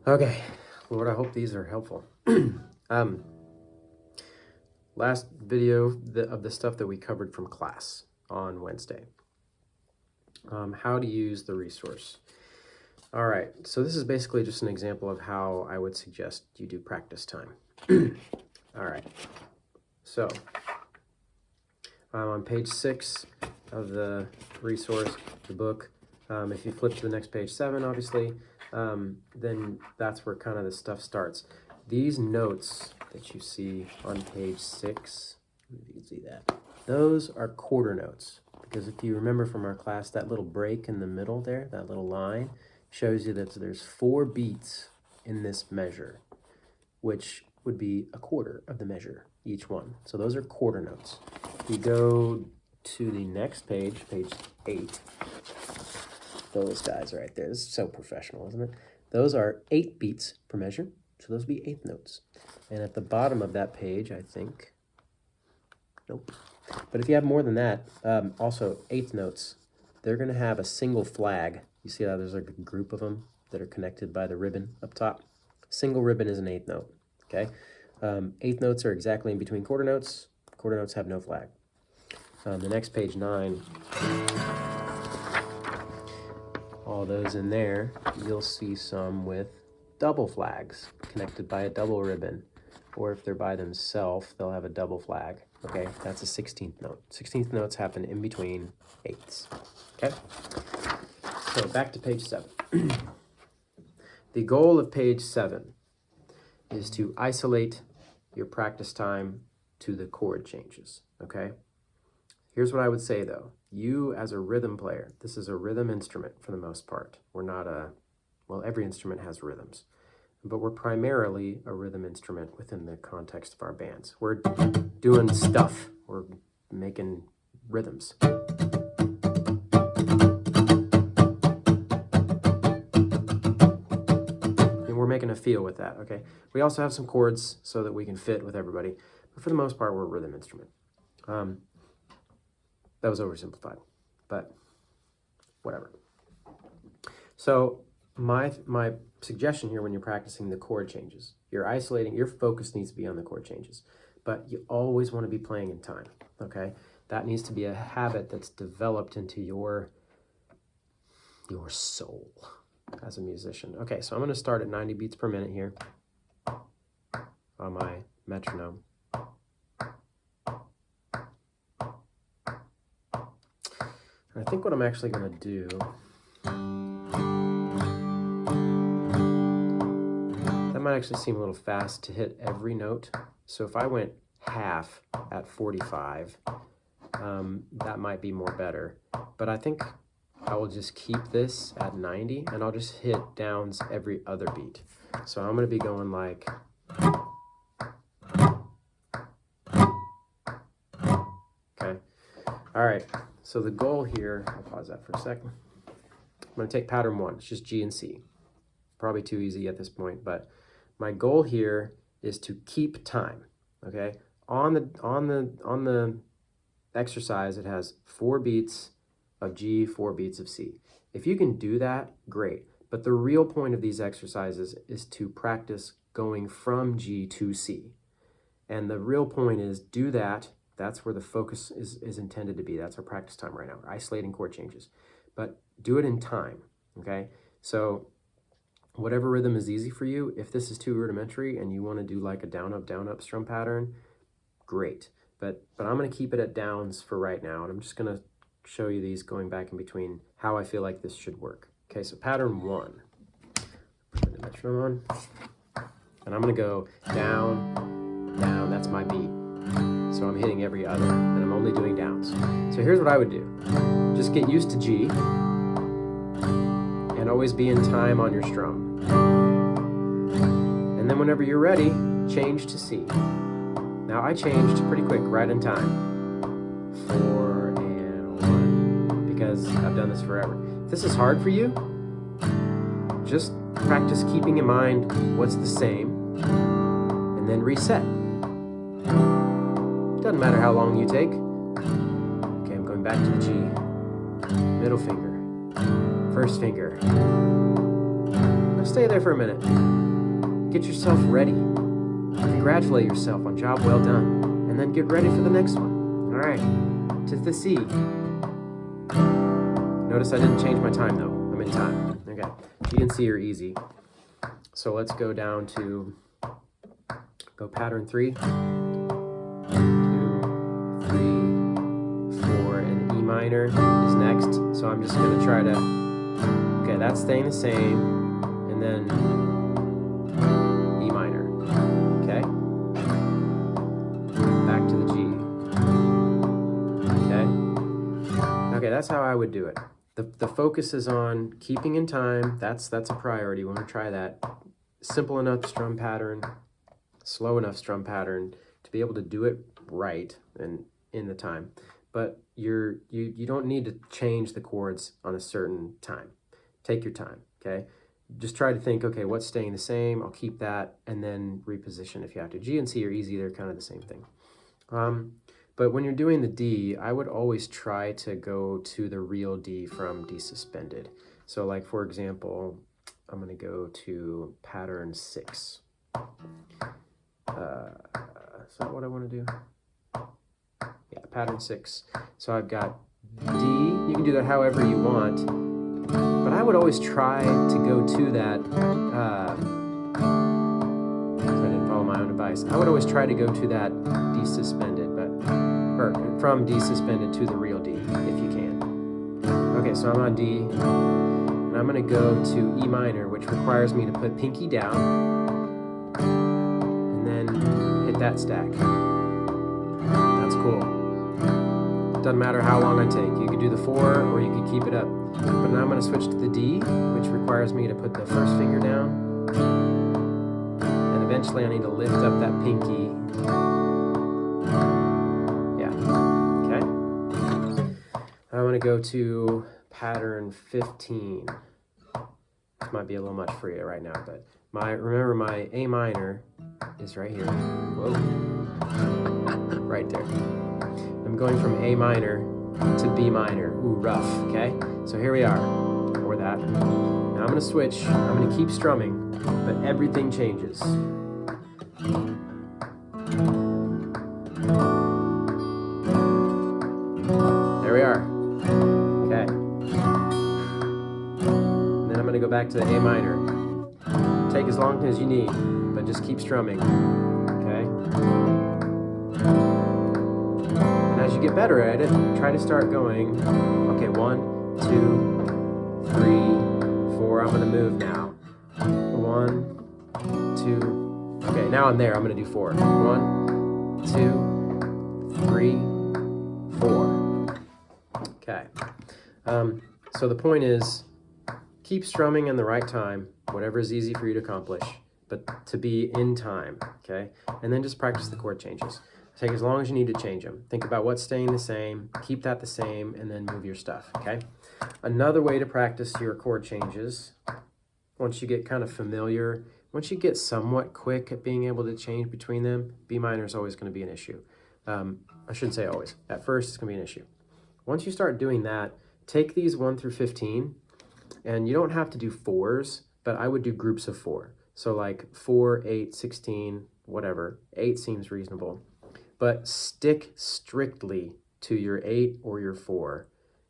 Okay, Lord, I hope these are helpful. Last video of the stuff that we covered from class on Wednesday. How to use the resource. All right, so this is basically just an example of how I would suggest you do practice time. All right, so I'm on page 6 of the resource, the book. If you flip to the next page 7, obviously, then that's where kind of the stuff starts. These notes that you see on page 6, if you can see that, those are quarter notes. Because if you remember from our class, that little break in the middle there, that little line, shows you that there's 4 beats in this measure, which would be a quarter of the measure, each one. So those are quarter notes. If you go to the next page, page 8, those guys right there, this is so professional, isn't it? Those are 8 beats per measure, so those would be 8th notes. And at the bottom of that page, I think, nope. But if you have more than that, also 8th notes, they're going to have a single flag. You see how there's like a group of them that are connected by the ribbon up top? Single ribbon is an 8th note, okay? 8th notes are exactly in between quarter notes. Quarter notes have no flag. The next page 9, all those in there, you'll see some with double flags connected by a double ribbon. Or if they're by themselves, they'll have a double flag. Okay, that's a 16th note. 16th notes happen in between 8ths. Okay? So back to page 7. The goal of page 7 is to isolate your practice time to the chord changes. Okay? Here's what I would say though. You as a rhythm player, this is a rhythm instrument for the most part. We're not well, every instrument has rhythms, but we're primarily a rhythm instrument within the context of our bands. We're doing stuff. We're making rhythms. And we're making a feel with that, okay? We also have some chords so that we can fit with everybody, but for the most part, we're a rhythm instrument. That was oversimplified, but whatever. So my suggestion here when you're practicing the chord changes, you're isolating, your focus needs to be on the chord changes, but you always want to be playing in time, okay? That needs to be a habit that's developed into your soul as a musician. Okay, so I'm going to start at 90 beats per minute here on my metronome. I think what I'm actually going to do, that might actually seem a little fast to hit every note. So if I went half at 45, that might be more better. But I think I will just keep this at 90 and I'll just hit downs every other beat. So I'm going to be going like, okay. All right. So the goal here, I'll pause that for a second. I'm going to take pattern 1. It's just G and C. Probably too easy at this point, but my goal here is to keep time. Okay? On the exercise, it has 4 beats of G, 4 beats of C. If you can do that, great. But the real point of these exercises is to practice going from G to C. And the real point is do that. That's where the focus is intended to be. That's our practice time right now. We're isolating chord changes. But do it in time, okay? So whatever rhythm is easy for you, if this is too rudimentary and you want to do like a down, up strum pattern, great. But I'm going to keep it at downs for right now, and I'm just going to show you these going back in between how I feel like this should work. Okay, so pattern 1. Put the metronome on. And I'm going to go down, down. That's my beat. So I'm hitting every other, and I'm only doing downs. So here's what I would do. Just get used to G, and always be in time on your strum. And then whenever you're ready, change to C. Now I changed pretty quick, right in time. 4 and 1, because I've done this forever. If this is hard for you, just practice keeping in mind what's the same, and then reset. Doesn't matter how long you take. Okay, I'm going back to the G. Middle finger. First finger. stay there for a minute. Get yourself ready. Congratulate yourself on job well done. And then get ready for the next one. All right, to the C. Notice I didn't change my time though. I'm in time. Okay, G and C are easy. So let's go down to, pattern 3, 2, 3, 4, and E minor is next. So I'm just gonna try to, okay, that's staying the same, and then E minor, okay? Back to the G, okay? Okay, that's how I would do it. The focus is on keeping in time. That's a priority. We want to try that. Simple enough strum pattern, slow enough strum pattern to be able to do it right and in the time. But you don't need to change the chords on a certain time. Take your time, okay? Just try to think, okay, what's staying the same? I'll keep that, and then reposition if you have to. G and C are easy. They're kind of the same thing. But when you're doing the D, I would always try to go to the real D from D suspended. So like, for example, I'm going to go to pattern 6. Is that what I want to do? Yeah, pattern 6. So I've got D. You can do that however you want, but I would always try to go to that, I didn't follow my own advice. I would always try to go to that D suspended, or from D suspended to the real D, if you can. Okay, so I'm on D, and I'm gonna go to E minor, which requires me to put pinky down, and then hit that stack. That's cool. Doesn't matter how long I take. You could do the 4, or you could keep it up. But now I'm gonna switch to the D, which requires me to put the first finger down, and eventually I need to lift up that pinky. I'm going to go to pattern 15. This might be a little much for you right now, but remember my A minor is right here. Whoa. Right there. I'm going from A minor to B minor. Ooh, rough, okay? So here we are, or that. Now I'm going to switch. I'm going to keep strumming, but everything changes. There we are. Okay. And then I'm going to go back to the A minor. Take as long as you need, but just keep strumming. Okay? And as you get better at it, try to start going. Okay, 1, 2, 3, 4. I'm going to move now. 1, 2. Okay, now I'm there. I'm going to do 4. 1, 2, 3, 4. Okay. So the point is, keep strumming in the right time, whatever is easy for you to accomplish, but to be in time, okay? And then just practice the chord changes. Take as long as you need to change them. Think about what's staying the same, keep that the same, and then move your stuff, okay? Another way to practice your chord changes, once you get kind of familiar, once you get somewhat quick at being able to change between them, B minor is always going to be an issue. I shouldn't say always. At first, it's going to be an issue. Once you start doing that, take these 1 through 15, and you don't have to do 4s, but I would do groups of 4. So like 4, 8, 16, whatever. 8 seems reasonable. But stick strictly to your 8 or your 4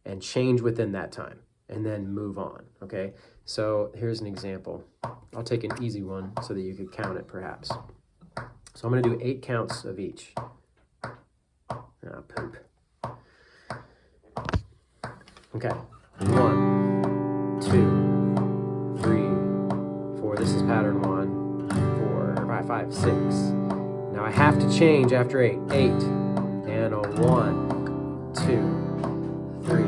and change within that time, and then move on, okay? So here's an example. I'll take an easy one so that you could count it perhaps. So I'm going to do 8 counts of each. Ah, poop. Okay, 1, 2, 3, 4. This is pattern 1, 4, 5, 6. Now I have to change after 8. 8, and a 1, 2, 3,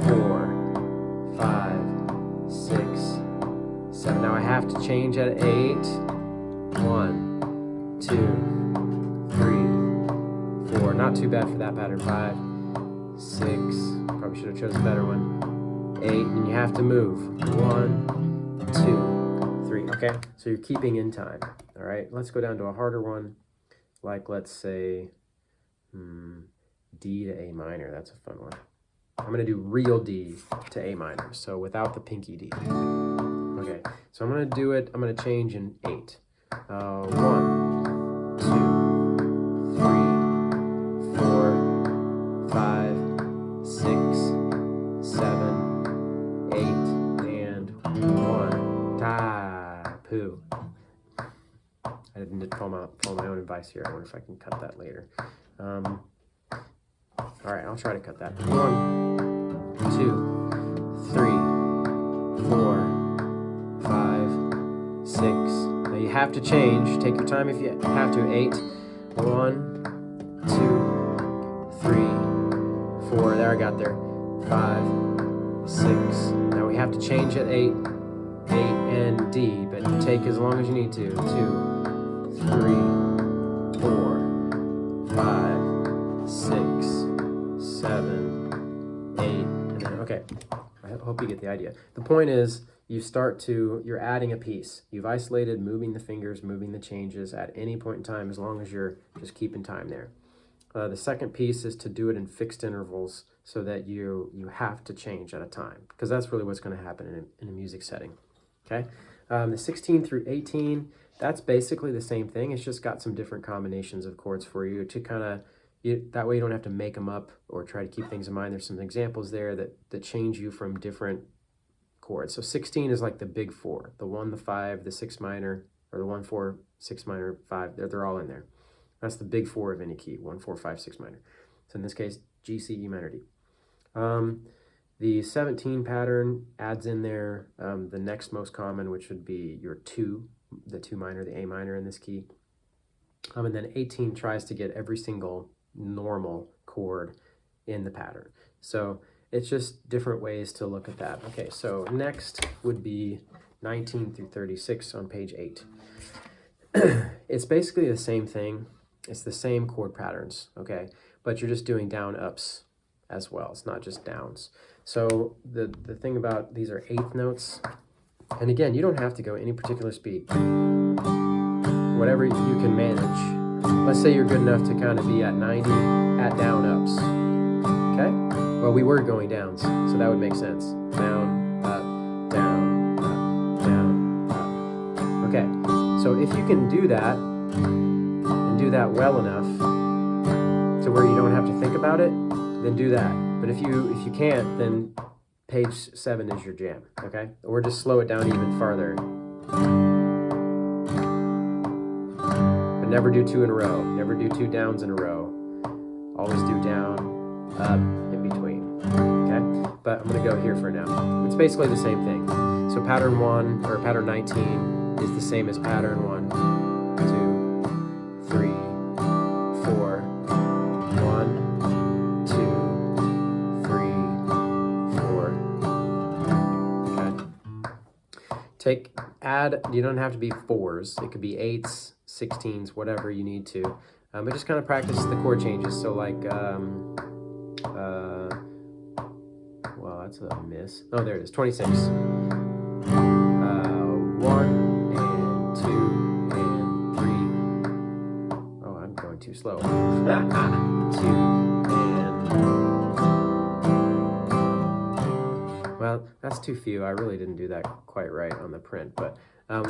4, 5, 6, 7. Now I have to change at 8. 1, 2, 3, 4. Not too bad for that pattern. 5, 6. Probably should have chosen a better one. 8, and you have to move. 1, 2, 3. Okay, so you're keeping in time. All right, let's go down to a harder one, like let's say D to A minor. That's a fun one. I'm going to do real D to A minor, so without the pinky D. Okay, so So I'm going to do it, I'm going to change in 8. 1, 2, 3, 4, 5, 6, 7, 8, and 1. Ta, poo. I didn't follow my own advice here. I wonder if I can cut that later. All right, I'll try to cut that. 1, 2, 3, 4, 5, 6. Now you have to change. Take your time if you have to. 8. 1, 2, 3, 4. There, I got there. 5, 6. Now we have to change at 8. 8 and D, but take as long as you need to. 2, 3, 4, 5, 6, 7, 8, and then, okay. I hope you get the idea. The point is, you're adding a piece. You've isolated moving the fingers, moving the changes at any point in time, as long as you're just keeping time there. The second piece is to do it in fixed intervals so that you have to change at a time, because that's really what's going to happen in a music setting. Okay, the 16 through 18, that's basically the same thing. It's just got some different combinations of chords for you to kind of, that way you don't have to make them up or try to keep things in mind. There's some examples there that change you from different chords. So 16 is like the big 4, the 1, the 5, the 6 minor, or the 1, 4, 6 minor, 5, they're all in there. That's the big 4 of any key, 1, 4, 5, 6 minor. So in this case, G, C, E minor, D. The 17 pattern adds in there the next most common, which would be your 2, the 2 minor, the A minor in this key. And then 18 tries to get every single normal chord in the pattern. So it's just different ways to look at that. Okay, so next would be 19 through 36 on page 8. It's basically the same thing. It's the same chord patterns, okay? But you're just doing down ups as well. It's not just downs. So the thing about these are 8th notes. And again, you don't have to go any particular speed. Whatever you can manage. Let's say you're good enough to kind of be at 90 at down ups. Okay? Well, we were going downs, so that would make sense. Down, up, down, up, down, up. Okay, so if you can do that, and do that well enough to where you don't have to think about it, then do that. But if you can't, then page 7 is your jam, okay? Or just slow it down even farther. But never do 2 in a row. Never do 2 downs in a row. Always do down, up, in between, okay? But I'm gonna go here for now. It's basically the same thing. So pattern 1, or pattern 19, is the same as pattern 1, 2, 3, 4, 1, 2, 3, 4. Okay. You don't have to be 4s. It could be 8s, 16s, whatever you need to. But just kind of practice the chord changes. So like, well, that's a miss. Oh, there it is, 26. 1 and 2 and 3. Oh, I'm going too slow. 2 and... Well, that's too few. I really didn't do that quite right on the print, but 1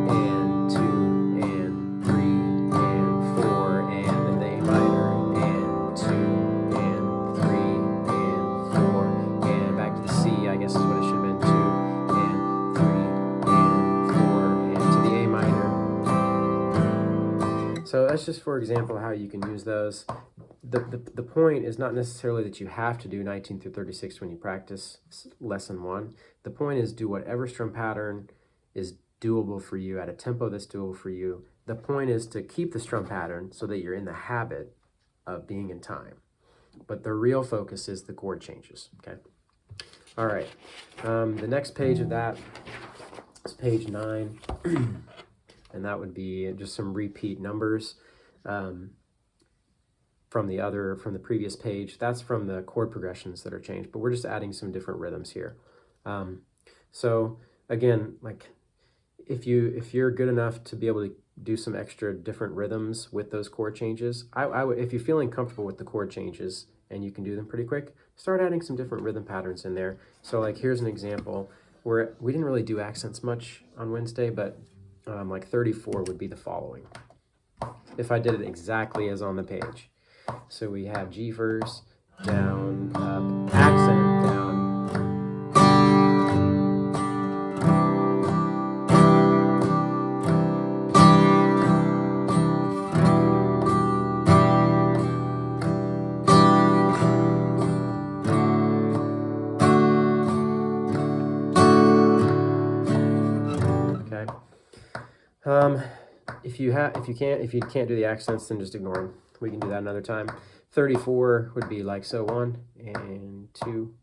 and 2 and 3 and 4 and then the A minor and 2 and 3 and 4 and back to the C, I guess is what it should have been, 2 and 3 and 4 and to the A minor. So that's just for example how you can use those. The point is not necessarily that you have to do 19 through 36 when you practice lesson 1. The point is do whatever strum pattern is doable for you at a tempo that's doable for you. The point is to keep the strum pattern so that you're in the habit of being in time. But the real focus is the chord changes, okay? All right, the next page of that is page 9, and that would be just some repeat numbers. From the previous page. That's from the chord progressions that are changed, but we're just adding some different rhythms here. So again, like if you're good enough to be able to do some extra different rhythms with those chord changes, I would, if you're feeling comfortable with the chord changes and you can do them pretty quick, start adding some different rhythm patterns in there. So like here's an example we didn't really do accents much on Wednesday, but like 34 would be the following. If I did it exactly as on the page. So we have G first, down, up, accent, down. If you can't do the accents, then just ignore them. We can do that another time. 34 would be like so, 1 and 2,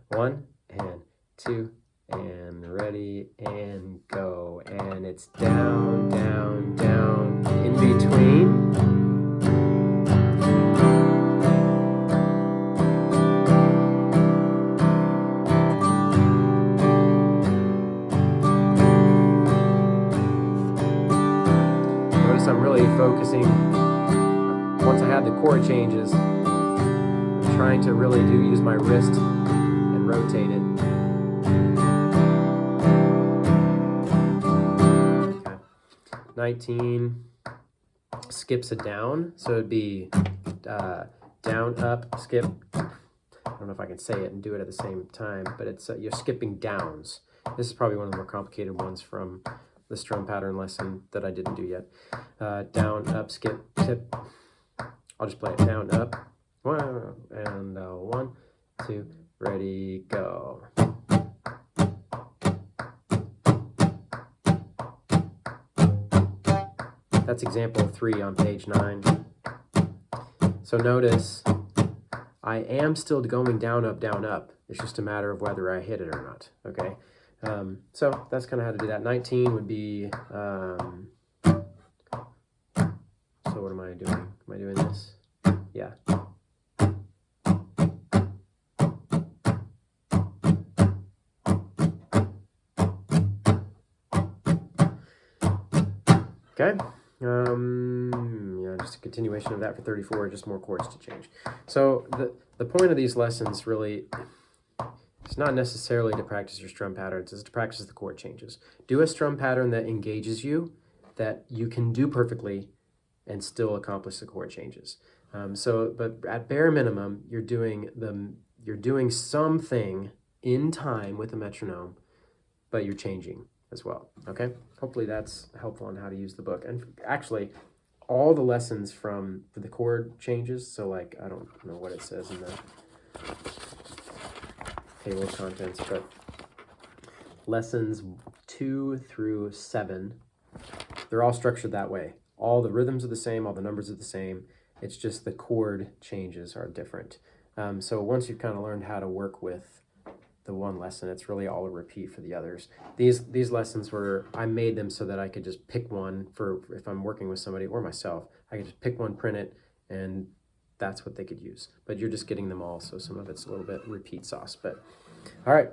1 and 2, and ready and go. And it's down, down, down, in between. I'm really focusing, once I have the chord changes, I'm trying to really use my wrist and rotate it. Okay. 19 skips a down, so it'd be down, up, skip. I don't know if I can say it and do it at the same time, but it's you're skipping downs. This is probably one of the more complicated ones from the strum pattern lesson that I didn't do yet. Down, up, skip, tip. I'll just play it down, up, 1, and 1, 2, ready, go. That's example 3 on page 9. So notice, I am still going down, up, down, up. It's just a matter of whether I hit it or not, okay? So that's kind of how to do that. 19 would be, so what am I doing? Am I doing this? Yeah. Okay. Yeah, just a continuation of that for 34, just more chords to change. So the point of these lessons really, it's not necessarily to practice your strum patterns, it's to practice the chord changes. Do a strum pattern that engages you, that you can do perfectly, and still accomplish the chord changes. But at bare minimum, you're doing something in time with the metronome, but you're changing as well. Okay. Hopefully that's helpful on how to use the book. And actually, all the lessons for the chord changes. So like I don't know what it says in the table of contents, but lessons 2 through 7, they're all structured that way. All the rhythms are the same, all the numbers are the same. It's just the chord changes are different. So once you've kind of learned how to work with the one lesson, it's really all a repeat for the others. These lessons I made them so that I could just pick one for if I'm working with somebody or myself. I could just pick one, print it, and that's what they could use. But you're just getting them all, so some of it's a little bit repeat sauce. But all right.